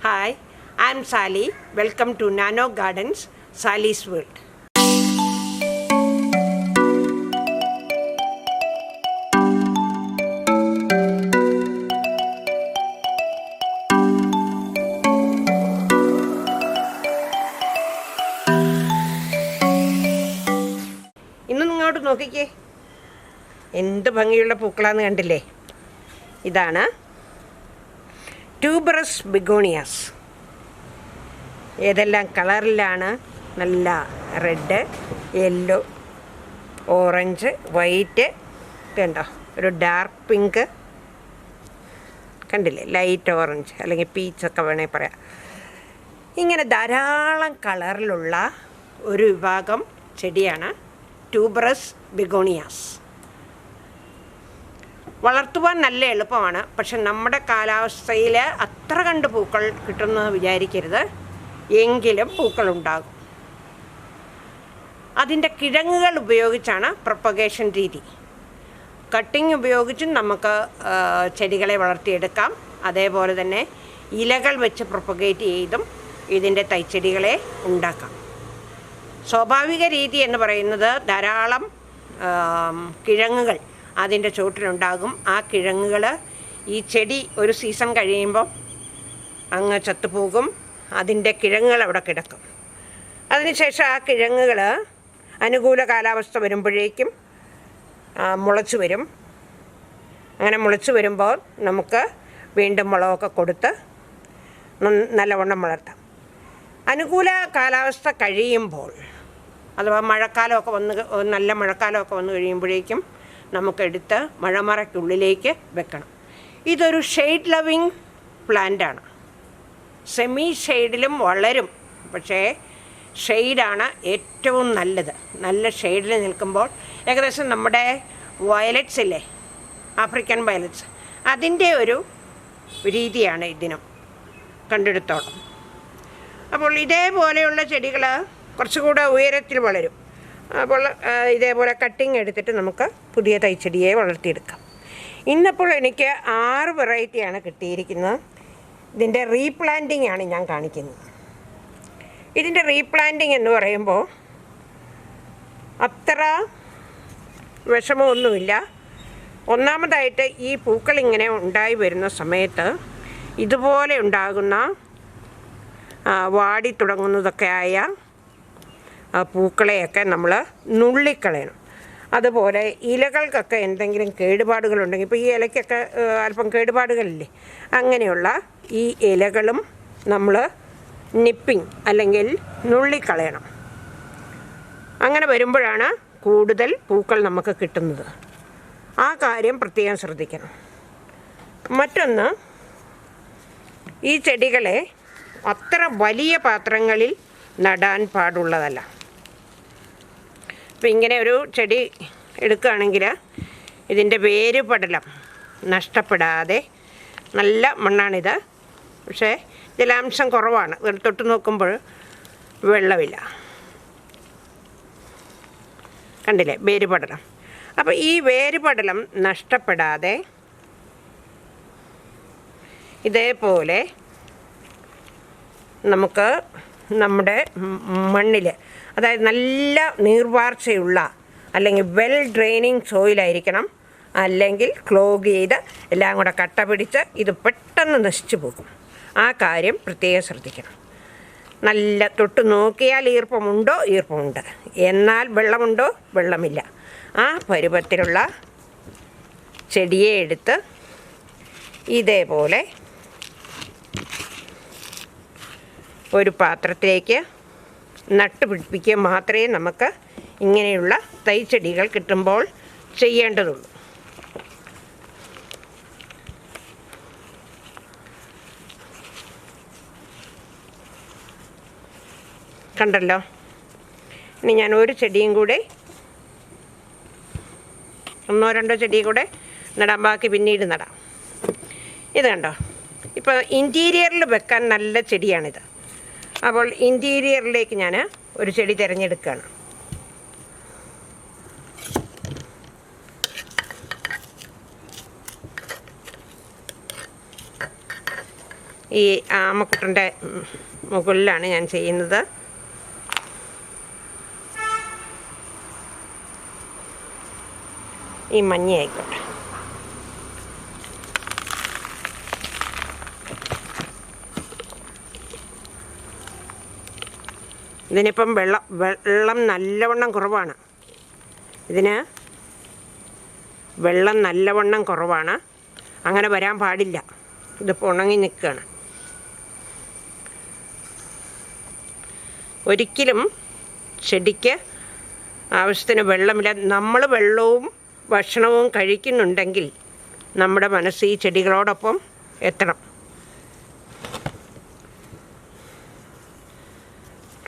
Hi, I'm Sally. Welcome to Nano Gardens, Sally's World. ഇന്ന് നിങ്ങോട്ട് നോക്കിക്കേ, എന്ത് ഭംഗിയുള്ള പൂക്കളാന്ന് കണ്ടില്ലേ? ഇതാണ് ട്യൂബറസ് ബിഗോണിയാസ്. ഏതെല്ലാം കളറിലാണ്? നല്ല റെഡ്, യെല്ലോ, ഓറഞ്ച്, വൈറ്റ്, കണ്ടോ? ഒരു ഡാർക്ക് പിങ്ക്, കണ്ടില്ലേ? ലൈറ്റ് ഓറഞ്ച് അല്ലെങ്കിൽ പീച്ചൊക്കെ വേണമെങ്കിൽ പറയാം. ഇങ്ങനെ ധാരാളം കളറിലുള്ള ഒരു വിഭാഗം ചെടിയാണ് ട്യൂബറസ് ബിഗോണിയാസ്. വളർത്തുവാൻ നല്ല എളുപ്പമാണ്, പക്ഷെ നമ്മുടെ കാലാവസ്ഥയിൽ അത്ര കണ്ട് പൂക്കൾ കിട്ടുമെന്ന് വിചാരിക്കരുത്. എങ്കിലും പൂക്കളുണ്ടാകും. അതിൻ്റെ കിഴങ്ങുകൾ ഉപയോഗിച്ചാണ് പ്രൊപ്പഗേഷൻ രീതി. കട്ടിങ് ഉപയോഗിച്ചും നമുക്ക് ചെടികളെ വളർത്തിയെടുക്കാം. അതേപോലെ തന്നെ ഇലകൾ വെച്ച് പ്രൊപ്പഗേറ്റ് ചെയ്തും ഇതിൻ്റെ തൈച്ചെടികളെ ഉണ്ടാക്കാം. സ്വാഭാവിക രീതി എന്ന് പറയുന്നത് ധാരാളം കിഴങ്ങുകൾ അതിൻ്റെ ചുവട്ടിലുണ്ടാകും. ആ കിഴങ്ങുകൾ ഈ ചെടി ഒരു സീസൺ കഴിയുമ്പോൾ അങ്ങ് ചത്തുപോകും. അതിൻ്റെ കിഴങ്ങുകൾ അവിടെ കിടക്കും. അതിനുശേഷം ആ കിഴങ്ങുകൾ അനുകൂല കാലാവസ്ഥ വരുമ്പോഴേക്കും മുളച്ചു വരും. അങ്ങനെ മുളച്ചു വരുമ്പോൾ നമുക്ക് വീണ്ടും വളമൊക്കെ കൊടുത്ത് നല്ലവണ്ണം വളർത്താം. അനുകൂല കാലാവസ്ഥ കഴിയുമ്പോൾ, അഥവാ മഴക്കാലമൊക്കെ നല്ല മഴക്കാലമൊക്കെ വന്നു കഴിയുമ്പോഴേക്കും നമുക്കെടുത്ത് മഴമറയ്ക്കുള്ളിലേക്ക് വെക്കണം. ഇതൊരു ഷെയ്ഡ് ലവിങ് പ്ലാന്റാണ്. സെമി ഷെയ്ഡിലും വളരും, പക്ഷേ ഷെയ്ഡാണ് ഏറ്റവും നല്ലത്. നല്ല ഷെയ്ഡിൽ നിൽക്കുമ്പോൾ ഏകദേശം നമ്മുടെ വയലറ്റ്സ് ഇല്ലേ, ആഫ്രിക്കൻ വയലറ്റ്സ്, അതിൻ്റെ ഒരു രീതിയാണ് ഇതിനും കണ്ടെടുത്തോളം. അപ്പോൾ ഇതേപോലെയുള്ള ചെടികൾ കുറച്ചുകൂടെ ഉയരത്തിൽ വളരും. അപ്പോൾ ഇതേപോലെ കട്ടിങ് എടുത്തിട്ട് നമുക്ക് പുതിയ തൈച്ചെടിയെ വളർത്തിയെടുക്കാം. ഇന്നിപ്പോൾ എനിക്ക് 6 വെറൈറ്റിയാണ് കിട്ടിയിരിക്കുന്നത്. ഇതിൻ്റെ റീപ്ലാന്റിംഗ് ആണ് ഞാൻ കാണിക്കുന്നത്. ഇതിൻ്റെ റീപ്ലാന്റിംഗ് എന്ന് പറയുമ്പോൾ അത്ര വിഷമമൊന്നുമില്ല. ഒന്നാമതായിട്ട് ഈ പൂക്കൾ ഇങ്ങനെ ഉണ്ടായി വരുന്ന സമയത്ത് ഇതുപോലെ ഉണ്ടാകുന്ന വാടി തുടങ്ങുന്നതൊക്കെ ആയ പൂക്കളെയൊക്കെ നമ്മൾ നുള്ളിക്കളയണം. അതുപോലെ ഇലകൾക്കൊക്കെ എന്തെങ്കിലും കേടുപാടുകളുണ്ടെങ്കിൽ, ഇപ്പോൾ ഈ ഇലയ്ക്കൊക്കെ അല്പം കേടുപാടുകളില്ലേ, അങ്ങനെയുള്ള ഈ ഇലകളും നമ്മൾ നിപ്പിങ് അല്ലെങ്കിൽ നുള്ളിക്കളയണം. അങ്ങനെ വരുമ്പോഴാണ് കൂടുതൽ പൂക്കൾ നമുക്ക് കിട്ടുന്നത്. ആ കാര്യം പ്രത്യേകം ശ്രദ്ധിക്കണം. മറ്റൊന്ന്, ഈ ചെടികളെ അത്ര വലിയ പാത്രങ്ങളിൽ നടാൻ പാടുള്ളതല്ല. അപ്പോൾ ഇങ്ങനെ ഒരു ചെടി എടുക്കുകയാണെങ്കിൽ ഇതിൻ്റെ വേരുപടലം നഷ്ടപ്പെടാതെ, നല്ല മണ്ണാണിത്, പക്ഷേ ജലാംശം കുറവാണ്. തൊട്ട് നോക്കുമ്പോൾ വെള്ളമില്ല, കണ്ടില്ലേ വേരുപടലം. അപ്പോൾ ഈ വേരുപടലം നഷ്ടപ്പെടാതെ ഇതേപോലെ നമുക്ക് നമ്മുടെ മണ്ണിൽ, അതായത് നല്ല നീർവാർച്ചയുള്ള അല്ലെങ്കിൽ വെൽ ഡ്രെയിനിങ് സോയിലായിരിക്കണം. അല്ലെങ്കിൽ ക്ലോഗ് ചെയ്ത് എല്ലാം കൂടെ കട്ട പിടിച്ച് ഇത് പെട്ടെന്ന് നശിച്ചു പോകും. ആ കാര്യം പ്രത്യേകം ശ്രദ്ധിക്കണം. നല്ല തൊട്ട് നോക്കിയാൽ ഈർപ്പമുണ്ടോ? ഈർപ്പമുണ്ട്. എന്നാൽ വെള്ളമുണ്ടോ? വെള്ളമില്ല. ആ പരുവത്തിലുള്ള ചെടിയെ എടുത്ത് ഇതേപോലെ ഒരു പാത്രത്തിലേക്ക് നട്ടുപിടിപ്പിക്കുക മാത്രമേ നമുക്ക് ഇങ്ങനെയുള്ള തൈച്ചെടികൾ കിട്ടുമ്പോൾ ചെയ്യേണ്ടതുള്ളൂ. കണ്ടല്ലോ. ഇനി ഞാൻ ഒരു ചെടിയും കൂടെ, 1-2 ചെടിയും കൂടെ നടാം, ബാക്കി പിന്നീട് നടാം. ഇത് കണ്ടോ, ഇപ്പോൾ ഇൻറ്റീരിയറിൽ വെക്കാൻ നല്ല ചെടിയാണിത്. അപ്പോൾ ഇൻറ്റീരിയറിലേക്ക് ഞാൻ ഒരു ചെടി തിരഞ്ഞെടുക്കുകയാണ്. ഈ ആമക്കുട്ടൻ്റെ മുകളിലാണ് ഞാൻ ചെയ്യുന്നത്. ഈ മഞ്ഞ ആയിക്കോട്ടെ. ഇതിനിപ്പം വെള്ളം നല്ലവണ്ണം കുറവാണ്. ഇതിന് വെള്ളം നല്ലവണ്ണം കുറവാണ്. അങ്ങനെ വരാൻ പാടില്ല. ഇതിപ്പോൾ ഉണങ്ങി നിൽക്കുകയാണ്. ഒരിക്കലും ചെടിക്ക് ആവശ്യത്തിന് വെള്ളമില്ല. നമ്മൾ വെള്ളവും ഭക്ഷണവും കഴിക്കുന്നുണ്ടെങ്കിൽ നമ്മുടെ മനസ്സ് ഈ ചെടികളോടൊപ്പം എത്തണം.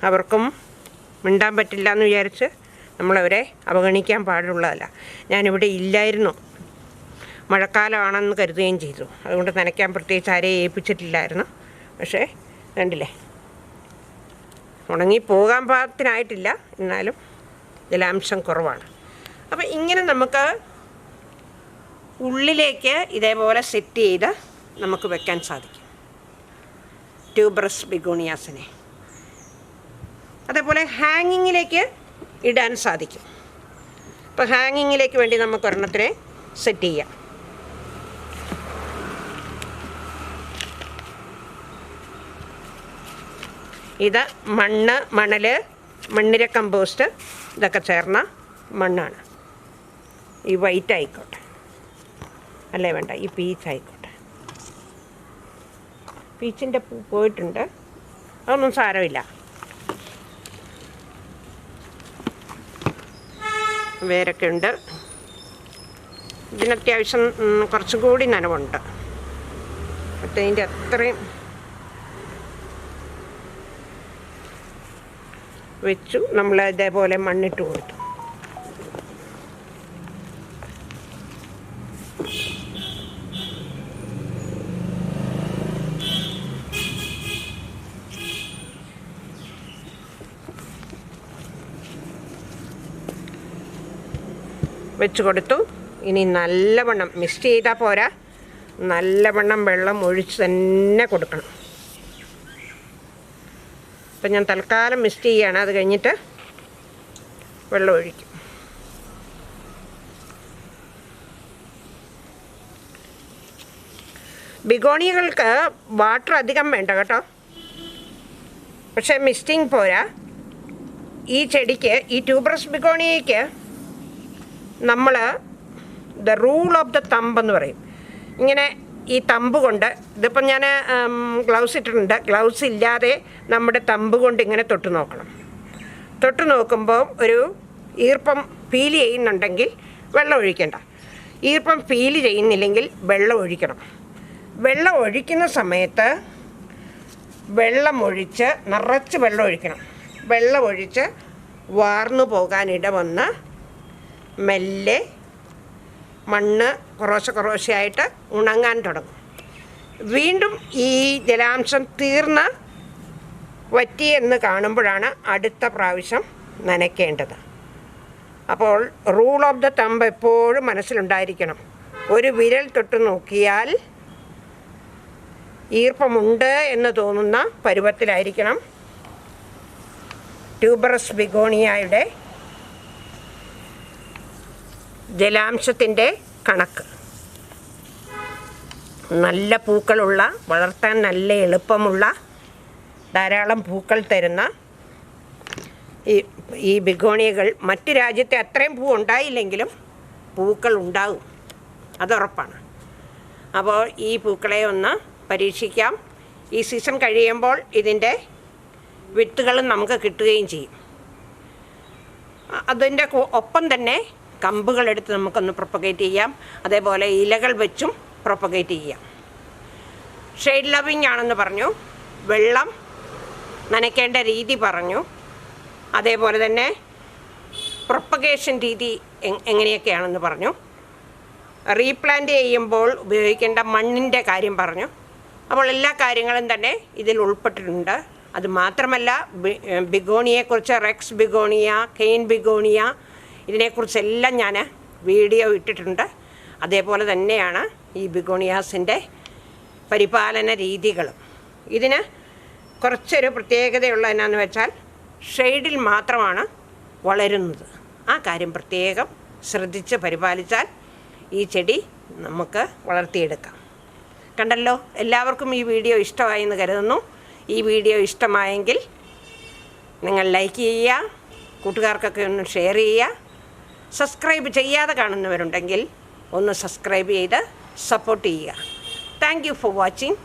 അവർക്കും മിണ്ടാൻ പറ്റില്ല എന്ന് വിചാരിച്ച് നമ്മളവരെ അവഗണിക്കാൻ പാടുള്ളതല്ല. ഞാനിവിടെ ഇല്ലായിരുന്നു, മഴക്കാലമാണെന്ന് കരുതുകയും ചെയ്തു. അതുകൊണ്ട് നനയ്ക്കാൻ പ്രത്യേകിച്ച് ആരെയും ഏൽപ്പിച്ചിട്ടില്ലായിരുന്നു. പക്ഷേ കണ്ടില്ലേ, ഉണങ്ങിപ്പോകാൻ പാകത്തിനായിട്ടില്ല, എന്നാലും ജലാംശം കുറവാണ്. അപ്പം ഇങ്ങനെ നമുക്ക് ഉള്ളിലേക്ക് ഇതേപോലെ സെറ്റ് ചെയ്ത് നമുക്ക് വെക്കാൻ സാധിക്കും ട്യൂബറസ് ബിഗോണിയാസിനെ. അതേപോലെ ഹാങ്ങിങ്ങിലേക്ക് ഇടാൻ സാധിക്കും. അപ്പോൾ ഹാങ്ങിങ്ങിലേക്ക് വേണ്ടി നമുക്ക് ഒരെണ്ണത്തിനെ സെറ്റ് ചെയ്യാം. ഇത് മണ്ണിര കമ്പോസ്റ്റ് ഇതൊക്കെ ചേർന്ന മണ്ണാണ്. ഈ വൈറ്റ് ആയിക്കോട്ടെ, അല്ലേ വേണ്ട, ഈ പീച്ച് ആയിക്കോട്ടെ. പീച്ചിൻ്റെ പൂ പോയിട്ടുണ്ട്, അതൊന്നും സാരമില്ല. വേരൊക്കെ ഉണ്ട്. ഇതിനത്യാവശ്യം കുറച്ചും കൂടി നനവുണ്ട്. മറ്റേതിൻ്റെ അത്രയും വെച്ചു. നമ്മൾ ഇതേപോലെ മണ്ണിട്ട് കൊടുത്തു. വെച്ച് കൊടുത്തു. ഇനി നല്ലവണ്ണം മിക്സ് ചെയ്താൽ പോരാ, നല്ലവണ്ണം വെള്ളം ഒഴിച്ച് തന്നെ കൊടുക്കണം. അപ്പം ഞാൻ തൽക്കാലം മിക്സ് ചെയ്യുകയാണ്. അത് കഴിഞ്ഞിട്ട് വെള്ളം ഒഴിക്കും. ബിഗോണിയകൾക്ക് വാട്ടർ അധികം വേണ്ട കേട്ടോ. പക്ഷേ മിസ്റ്റിങ് പോരാ. ഈ ചെടിക്ക്, ഈ ട്യൂബറസ് ബിഗോണിയയ്ക്ക് നമ്മൾ the rule of the thumb എന്ന് പറയും. ഇങ്ങനെ ഈ തമ്പ് കൊണ്ട്, ഇതിപ്പം ഞാൻ ഗ്ലൗസ് ഇട്ടിട്ടുണ്ട്, ഗ്ലൗസ് ഇല്ലാതെ നമ്മുടെ തമ്പ് കൊണ്ട് ഇങ്ങനെ തൊട്ട് നോക്കണം. തൊട്ട് നോക്കുമ്പോൾ ഒരു ഈർപ്പം ഫീൽ ചെയ്യുന്നുണ്ടെങ്കിൽ വെള്ളം ഒഴിക്കണ്ട. ഈർപ്പം ഫീൽ ചെയ്യുന്നില്ലെങ്കിൽ വെള്ളം ഒഴിക്കണം. വെള്ളം ഒഴിക്കുന്ന സമയത്ത് വെള്ളമൊഴിച്ച് നിറച്ച് വെള്ളം ഒഴിക്കണം. വെള്ളമൊഴിച്ച് വാർന്നു പോകാനിട വന്ന് മെല്ലെ മണ്ണ് കുറേശ്ശെയായിട്ട് ഉണങ്ങാൻ തുടങ്ങും. വീണ്ടും ഈ ജലാംശം തീർന്ന് വറ്റിയെന്ന് കാണുമ്പോഴാണ് അടുത്ത പ്രാവശ്യം നനയ്ക്കേണ്ടത്. അപ്പോൾ റൂൾ ഓഫ് ദ തമ്പ് എപ്പോഴും മനസ്സിലുണ്ടായിരിക്കണം. ഒരു വിരൽ തൊട്ട് നോക്കിയാൽ ഈർപ്പമുണ്ട് എന്ന് തോന്നുന്ന പരുവത്തിലായിരിക്കണം ട്യൂബറസ് ബിഗോണിയയുടെ ജലാംശത്തിൻ്റെ കണക്ക്. നല്ല പൂക്കളുള്ള, വളർത്താൻ നല്ല എളുപ്പമുള്ള, ധാരാളം പൂക്കൾ തരുന്ന ഈ ബിഗോണിയകൾ മറ്റ് രാജ്യത്തെ അത്രയും പൂ ഉണ്ടായില്ലെങ്കിലും പൂക്കൾ ഉണ്ടാകും, അതുറപ്പാണ്. അപ്പോൾ ഈ പൂക്കളെ ഒന്ന് പരീക്ഷിക്കാം. ഈ സീസൺ കഴിയുമ്പോൾ ഇതിൻ്റെ വിത്തുകളും നമുക്ക് കിട്ടുകയും ചെയ്യും. അതിൻ്റെ ഒപ്പം തന്നെ കമ്പുകളെടുത്ത് നമുക്കൊന്ന് പ്രൊപ്പഗേറ്റ് ചെയ്യാം. അതേപോലെ ഇലകൾ വെച്ചും പ്രൊപ്പഗേറ്റ് ചെയ്യാം. ഷെയ്ഡ് ലവിങ് ആണെന്ന് പറഞ്ഞു, വെള്ളം നനയ്ക്കേണ്ട രീതി പറഞ്ഞു, അതേപോലെ തന്നെ പ്രൊപ്പഗേഷൻ രീതി എങ്ങനെയൊക്കെയാണെന്ന് പറഞ്ഞു, റീപ്ലാന്റ് ചെയ്യുമ്പോൾ ഉപയോഗിക്കേണ്ട മണ്ണിൻ്റെ കാര്യം പറഞ്ഞു. അപ്പോൾ എല്ലാ കാര്യങ്ങളും തന്നെ ഇതിൽ ഉൾപ്പെട്ടിട്ടുണ്ട്. അത് മാത്രമല്ല, ബിഗോണിയെക്കുറിച്ച്, റെക്സ് ബിഗോണിയ, കെയിൻ ബിഗോണിയ, ഇതിനെക്കുറിച്ചെല്ലാം ഞാൻ വീഡിയോ ഇട്ടിട്ടുണ്ട്. അതേപോലെ തന്നെയാണ് ഈ ബിഗോണിയാസിൻ്റെ പരിപാലന രീതികളും. ഇതിന് കുറച്ചൊരു പ്രത്യേകതയുള്ള എന്നാന്ന് വെച്ചാൽ ഷെയ്ഡിൽ മാത്രമാണ് വളരുന്നത്. ആ കാര്യം പ്രത്യേകം ശ്രദ്ധിച്ച് പരിപാലിച്ചാൽ ഈ ചെടി നമുക്ക് വളർത്തിയെടുക്കാം. കണ്ടല്ലോ, എല്ലാവർക്കും ഈ വീഡിയോ ഇഷ്ടമായി എന്ന് കരുതുന്നു. ഈ വീഡിയോ ഇഷ്ടമായെങ്കിൽ നിങ്ങൾ ലൈക്ക് ചെയ്യുക, കൂട്ടുകാർക്കൊക്കെ ഒന്ന് ഷെയർ ചെയ്യുക. സബ്സ്ക്രൈബ് ചെയ്യാതെ കാണുന്നവരുണ്ടെങ്കിൽ ഒന്ന് സബ്സ്ക്രൈബ് ചെയ്ത് സപ്പോർട്ട് ചെയ്യുക. Thank you for watching.